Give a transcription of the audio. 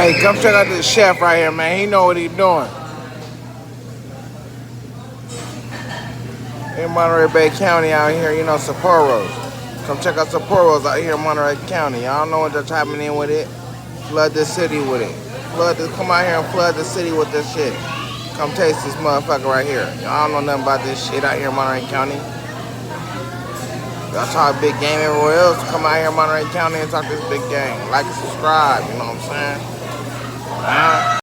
Hey, come check out this chef right here, man. He know what he doing. In Monterey Bay County out here, you know, Sapporos. Come check out Sapporos out here in Monterey County. Y'all know what they're tapping in with it. Flood the city with it. Come out here and flood the city with this shit. Come taste this motherfucker right here. Y'all don't know nothing about this shit out here in Monterey County. Y'all talk big game everywhere else. Come out here in Monterey County and talk this big game. Like and subscribe, you know what I'm saying?